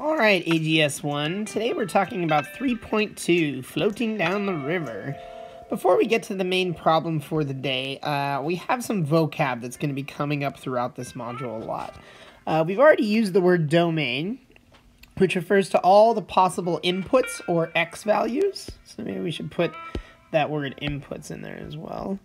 Alright, AGS1, today we're talking about 3.2, floating down the river. Before we get to the main problem for the day, we have some vocab that's going to be coming up throughout this module a lot. We've already used the word domain, which refers to all the possible inputs or X values. So maybe we should put that word inputs in there as well.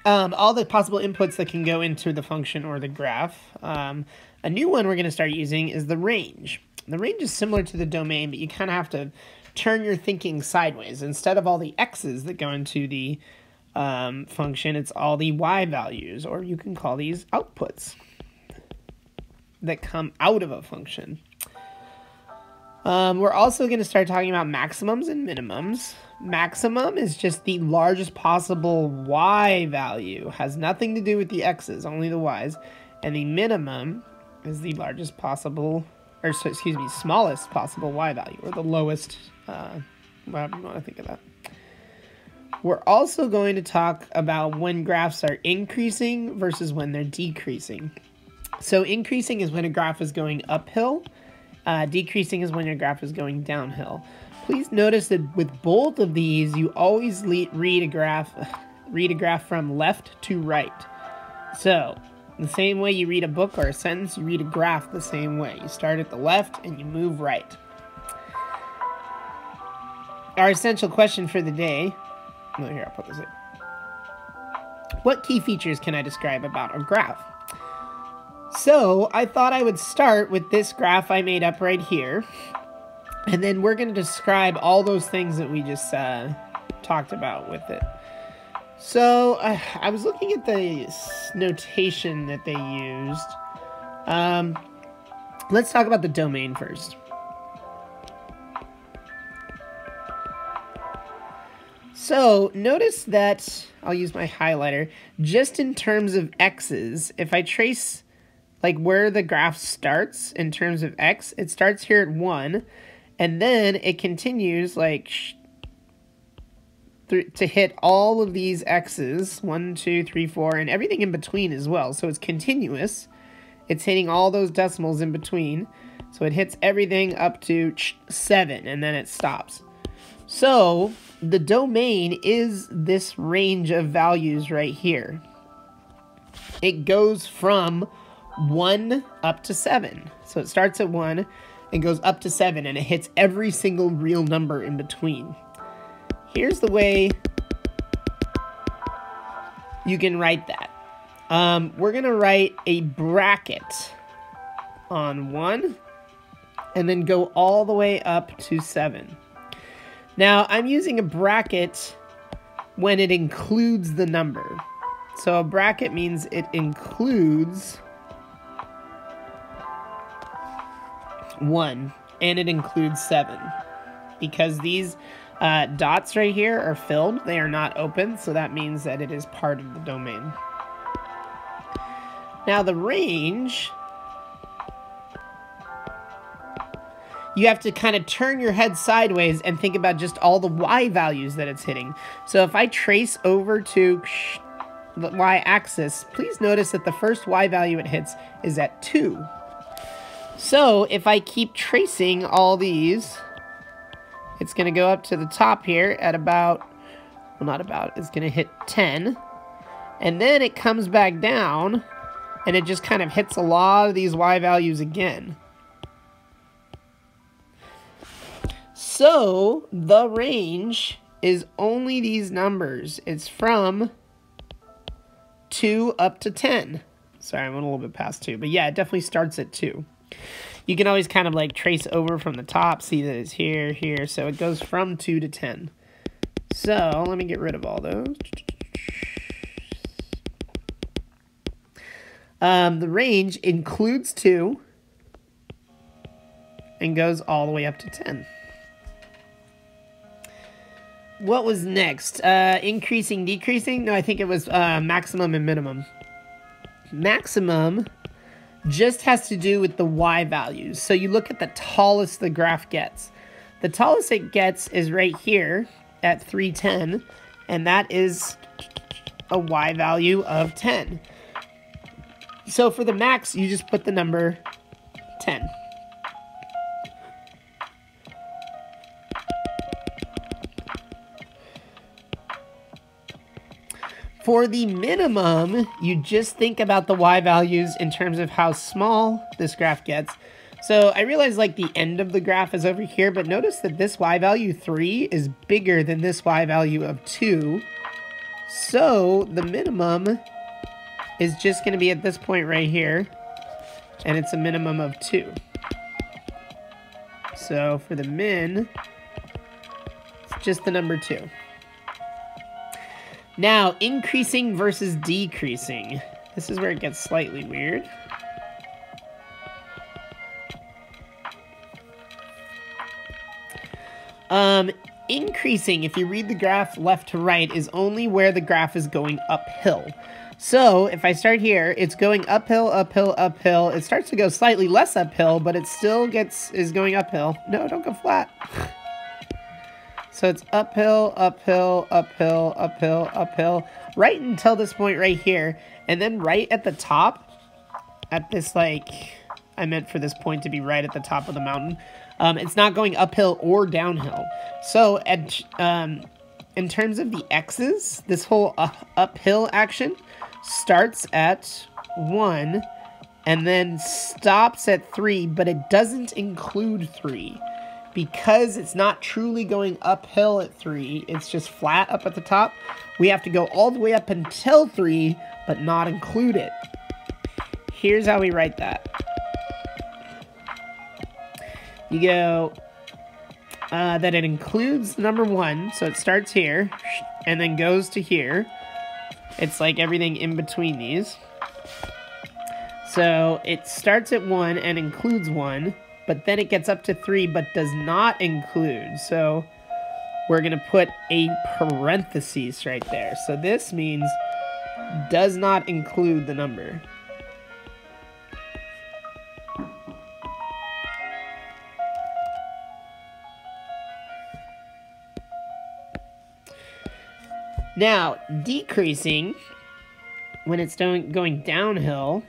All the possible inputs that can go into the function or the graph. A new one we're going to start using is the range. The range is similar to the domain, but you kind of have to turn your thinking sideways. Instead of all the x's that go into the function, it's all the y values, or you can call these outputs that come out of a function. We're also going to start talking about maximums and minimums. Maximum is just the largest possible y value. Has nothing to do with the x's, only the y's. And the minimum is the largest possible, or excuse me, smallest possible y value, or the lowest, whatever you want to think of that. We're also going to talk about when graphs are increasing versus when they're decreasing. So increasing is when a graph is going uphill. Decreasing is when your graph is going downhill. Please notice that with both of these, you always read a graph from left to right. So, the same way you read a book or a sentence, you read a graph the same way. You start at the left and you move right. Our essential question for the day, here, I'll put this in. What key features can I describe about a graph? So, I thought I would start with this graph I made up right here. And then we're going to describe all those things that we just talked about with it. So, I was looking at the notation that they used. Let's talk about the domain first. So, notice that, I'll use my highlighter, just in terms of x's, if I trace like where the graph starts in terms of x, it starts here at 1. And then it continues like to hit all of these x's, 1, 2, 3, 4, and everything in between as well. So it's continuous. It's hitting all those decimals in between. So it hits everything up to 7, and then it stops. So the domain is this range of values right here. It goes from 1 up to 7. So it starts at 1. It goes up to 7, and it hits every single real number in between. Here's the way you can write that. We're going to write a bracket on 1, and then go all the way up to 7. Now, I'm using a bracket when it includes the number. So a bracket means it includes 1, and it includes 7, because these dots right here are filled. They are not open, so that means that it is part of the domain. Now the range, you have to kind of turn your head sideways and think about just all the y values that it's hitting. So if I trace over to the y-axis, please notice that the first y value it hits is at 2. So, if I keep tracing all these, it's going to go up to the top here at about, well, not about, it's going to hit 10. And then it comes back down, and it just kind of hits a lot of these y values again. So, the range is only these numbers. It's from 2 up to 10. Sorry, I went a little bit past 2, but yeah, it definitely starts at 2. You can always kind of like trace over from the top, see that it's here, here, so it goes from 2 to 10. So, let me get rid of all those. The range includes 2 and goes all the way up to 10. What was next? Increasing, decreasing? No, I think it was maximum and minimum. Maximum just has to do with the y values. So you look at the tallest the graph gets. The tallest it gets is right here at 310, and that is a y value of 10. So for the max, you just put the number 10. For the minimum, you just think about the y values in terms of how small this graph gets. So I realize like the end of the graph is over here, but notice that this y value 3 is bigger than this y value of 2. So the minimum is just going to be at this point right here, and it's a minimum of 2. So for the min, it's just the number 2. Now, increasing versus decreasing. This is where it gets slightly weird. Increasing, if you read the graph left to right, is only where the graph is going uphill. So, if I start here, it's going uphill, uphill, uphill. It starts to go slightly less uphill, but it still is going uphill. No, don't go flat. So it's uphill, uphill, uphill, uphill, uphill, right until this point right here. And then right at the top, at this, like, I meant for this point to be right at the top of the mountain, it's not going uphill or downhill. So in terms of the x's, this whole uphill action starts at 1 and then stops at 3, but it doesn't include 3. Because it's not truly going uphill at 3, it's just flat up at the top, we have to go all the way up until 3, but not include it. Here's how we write that. You go that it includes number 1, so it starts here, and then goes to here. It's like everything in between these. So it starts at 1 and includes 1. But then it gets up to 3, but does not include. So we're going to put a parenthesis right there. So this means does not include the number. Now, decreasing, when it's going downhill,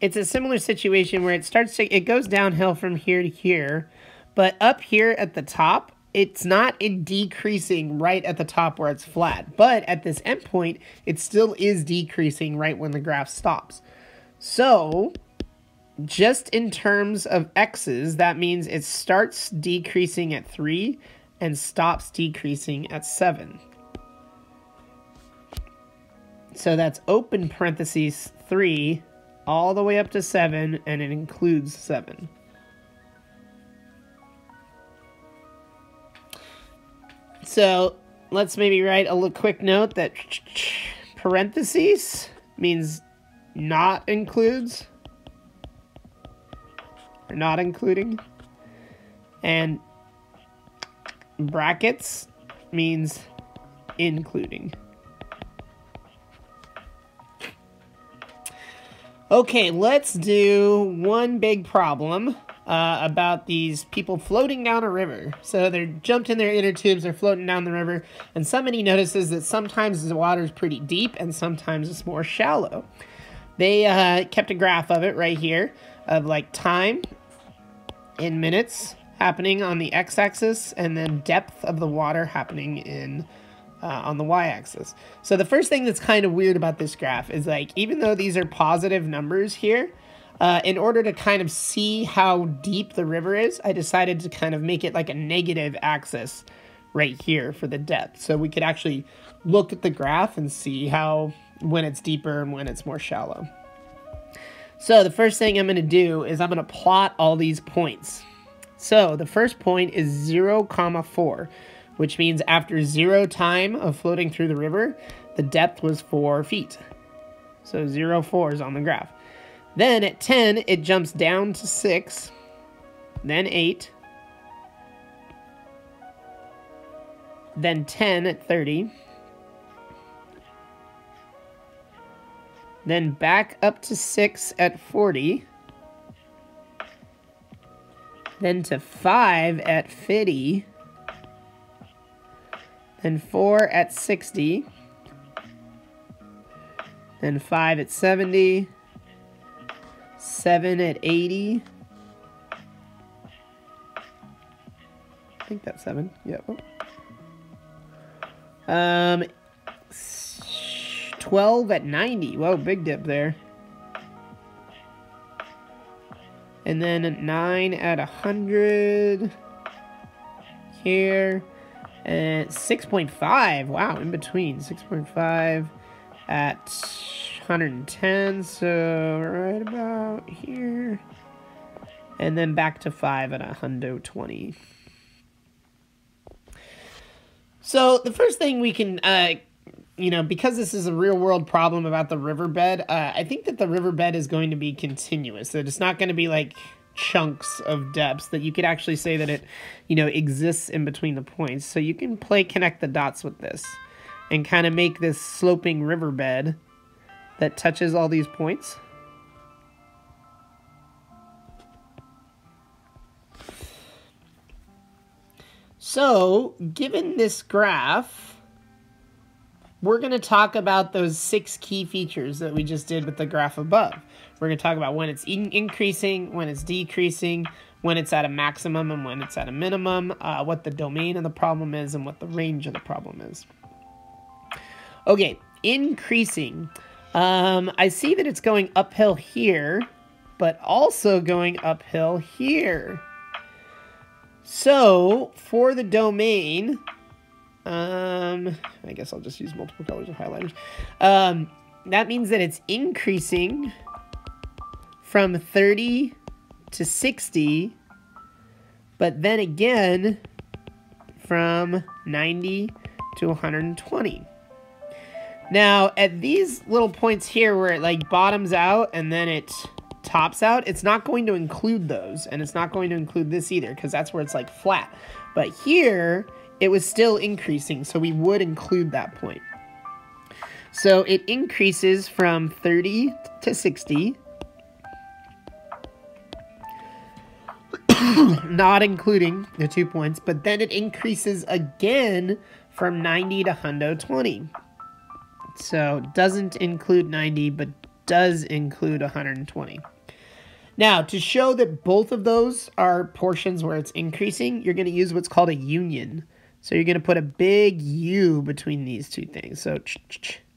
it's a similar situation where it goes downhill from here to here, but up here at the top, it's not in decreasing right at the top where it's flat, but at this endpoint, it still is decreasing right when the graph stops. So, just in terms of x's, that means it starts decreasing at 3 and stops decreasing at 7. So that's open parentheses 3, all the way up to 7, and it includes 7. So let's maybe write a little quick note that parentheses means not includes, or not including, and brackets means including. Okay, let's do one big problem about these people floating down a river. So they're jumped in their inner tubes, they're floating down the river, and somebody notices that sometimes the water is pretty deep and sometimes it's more shallow. They kept a graph of it right here of like time in minutes happening on the x-axis and then depth of the water happening in on the y-axis. So the first thing that's kind of weird about this graph is like, even though these are positive numbers here, in order to kind of see how deep the river is, I decided to kind of make it like a negative axis right here for the depth. So we could actually look at the graph and see how, when it's deeper and when it's more shallow. So the first thing I'm going to do is I'm going to plot all these points. So the first point is 0, 4. Which means after 0 time of floating through the river, the depth was 4 feet. So 0, 4 is on the graph. Then at 10, it jumps down to 6, then 8, then 10 at 30, then back up to 6 at 40, then to 5 at 50, then 4 at 60, and 5 at 70, 7 at 80. I think that's 7. Yep. 12 at 90. Whoa, big dip there. And then 9 at 100 here. And 6.5. Wow, in between. 6.5 at 110. So right about here. And then back to 5 at 120. So the first thing we can, because this is a real world problem about the riverbed, I think that the riverbed is going to be continuous. That it's not going to be like chunks of depths, that you could actually say that it, exists in between the points. So you can connect the dots with this and kind of make this sloping riverbed that touches all these points. So, given this graph, we're going to talk about those 6 key features that we just did with the graph above. We're going to talk about when it's increasing, when it's decreasing, when it's at a maximum and when it's at a minimum, what the domain of the problem is, and what the range of the problem is. Okay, increasing. I see that it's going uphill here, but also going uphill here. So, for the domain, I guess I'll just use multiple colors of highlighters. That means that it's increasing from 30 to 60, but then again from 90 to 120. Now, at these little points here where it like bottoms out and then it tops out, it's not going to include those, and it's not going to include this either, because that's where it's like flat. But here it was still increasing, so we would include that point. So it increases from 30 to 60, not including the 2 points, but then it increases again from 90 to 120. So it doesn't include 90, but does include 120. Now, to show that both of those are portions where it's increasing, you're going to use what's called a union. So you're going to put a big U between these two things. So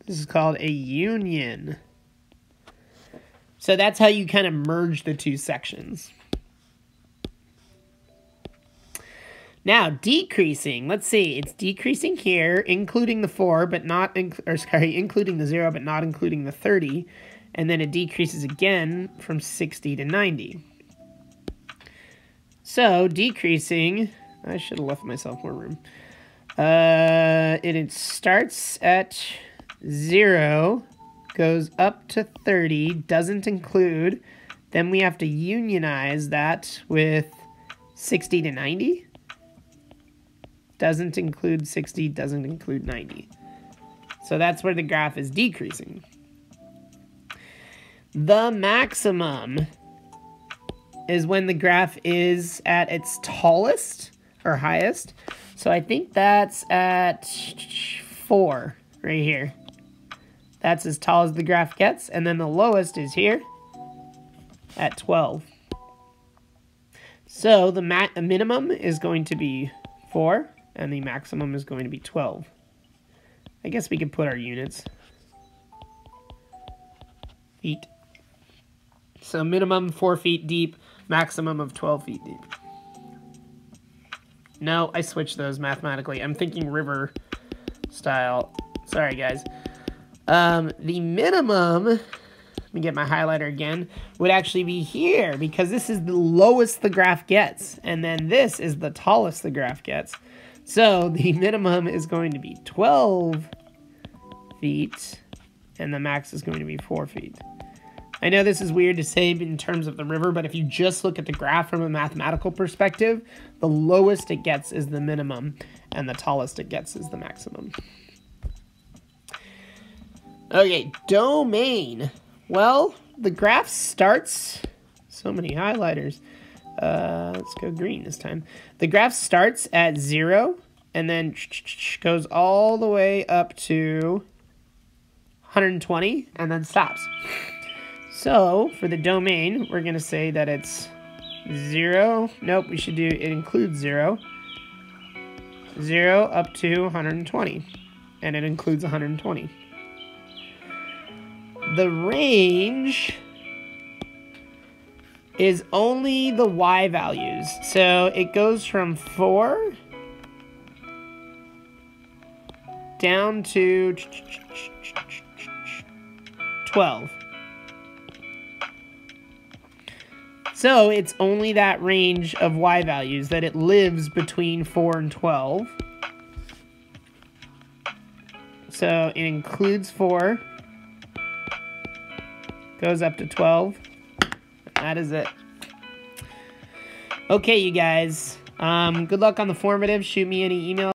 this is called a union. So that's how you kind of merge the two sections. Now, decreasing. Let's see. It's decreasing here, including the 4, but not, including the 0, but not including the 30. And then it decreases again from 60 to 90. So, decreasing, I should have left myself more room. It starts at 0, goes up to 30, doesn't include. Then we have to unionize that with 60 to 90. Doesn't include 60, doesn't include 90. So that's where the graph is decreasing. The maximum is when the graph is at its tallest or highest. So I think that's at 4 right here. That's as tall as the graph gets. And then the lowest is here at 12. So the minimum is going to be 4 and the maximum is going to be 12. I guess we could put our units. Feet. So minimum 4 feet deep, maximum of 12 feet deep. No, I switched those mathematically. I'm thinking river style. Sorry, guys. The minimum, let me get my highlighter again, would actually be here because this is the lowest the graph gets. And then this is the tallest the graph gets. So the minimum is going to be 12 feet and the max is going to be 4 feet. I know this is weird to say in terms of the river, but if you just look at the graph from a mathematical perspective, the lowest it gets is the minimum, and the tallest it gets is the maximum. Okay, domain. Well, the graph starts... So many highlighters. Let's go green this time. The graph starts at 0, and then goes all the way up to 120, and then stops. So, for the domain, we're going to say that it's 0. Nope, we should do, it includes 0. 0 up to 120. And it includes 120. The range is only the y values. So, it goes from 4 down to 12. So it's only that range of y values that it lives between 4 and 12. So it includes 4, goes up to 12, and that is it. Okay, you guys. Good luck on the formative. Shoot me any email.